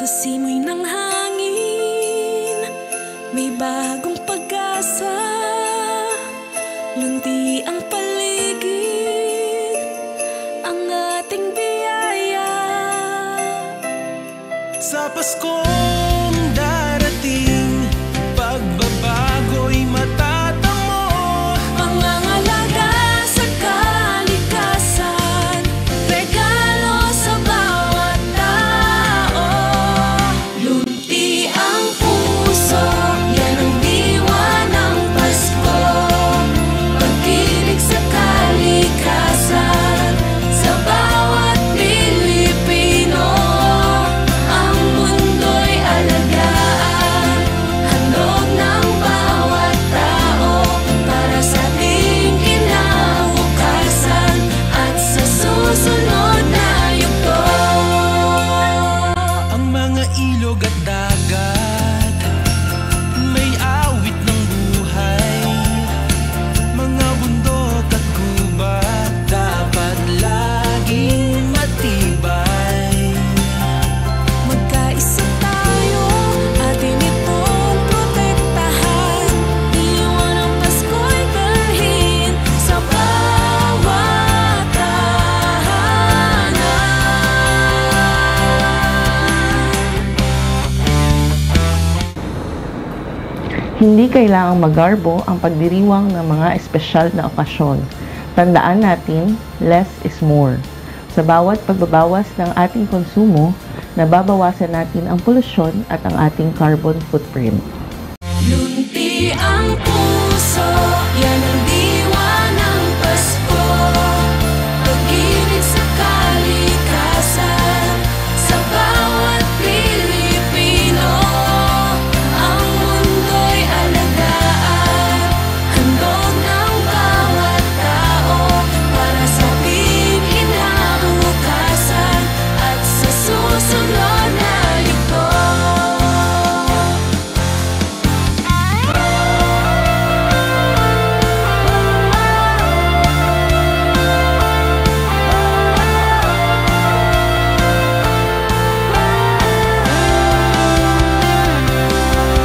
Sa simoy ng hangin, may bagong pag-asa. Lunti ang paligid, ang ating biyaya. Sa Paskong darating, pagbabago'y matatamo. Pangangalaga sa kalikasan, regalo sa bawat tao. Lunti ang puso, yan ang diwa ng Pasko. Pag-ibig sa kalikasan, sa bawat Pilipino. Ang mundo'y alagaan, handog ng bawat tao. Para sa ating kinabukasan at sa susunod na yugto. Ang mga ilog at dagat, may awit ng buhay. Mga bundok at gubat, dapat laging matibay. Magkaisa tayo, atin itong protektahan. Diwa ng Pasko'y dalhin sa bawat tahanan. Hindi kailangang magarbo ang pagdiriwang ng mga espesyal na okasyon. Tandaan natin, less is more. Sa bawat pagbabawas ng ating konsumo, nababawasan natin ang polusyon at ang ating carbon footprint. Lunti ang puso, yan ang diwa ng Pasko. Pag-ibig sa kalikasan, sa bawat Pilipino. Ang mundo'y alagaan, handog ng bawat tao. Para sa ating kinabukasan at sa susunod na yugto.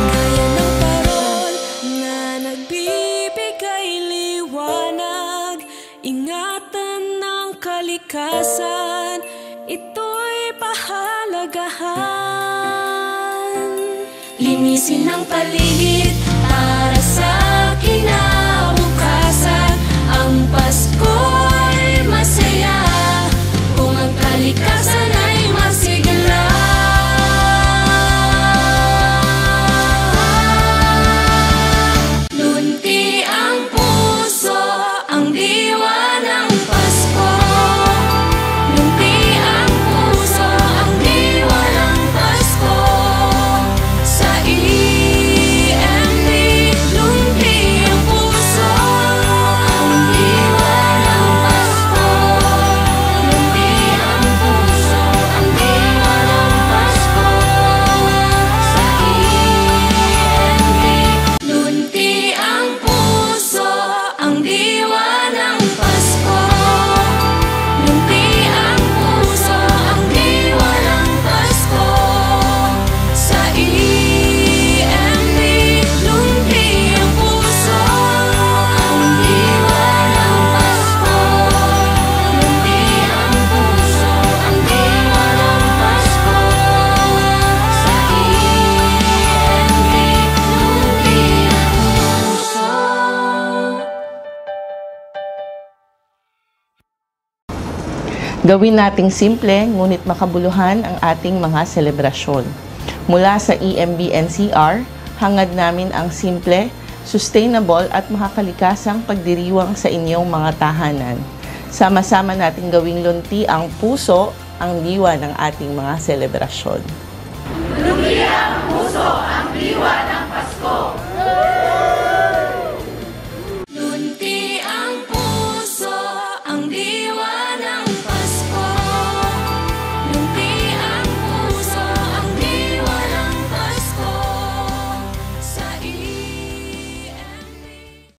Gaya ng parol na nagbibigay liwanag, ingatan ng kalikasan, ito'y pahalagahan. Linisin ang paligid para sa kinabukasan. Ang Pasko'y masaya kung ang kalikasan ay masigla. Lunti ang puso, ang diwa ng Pasko. Lunti ang puso, ang diwa ng Pasko. Sa EMD, lunti ang puso, ang diwa ng Pasko. Lunti ang puso, ang diwa ng Pasko. Sa EMD, lunti ang puso, ang diwa ng Pasko. Lunti ang puso, ang diwa ng Pasko. Sa EMD, lunti ang puso, ang diwa ng Pasko. Lunti ang puso, ang diwa ng Pasko. Sa EMD, lunti ang puso. Gawin nating simple ngunit makabuluhan ang ating mga selebrasyon. Mula sa EMB-NCR, hangad namin ang simple, sustainable at makakalikasang pagdiriwang sa inyong mga tahanan. Sama-sama nating gawing lunti ang puso, ang diwa ng ating mga selebrasyon.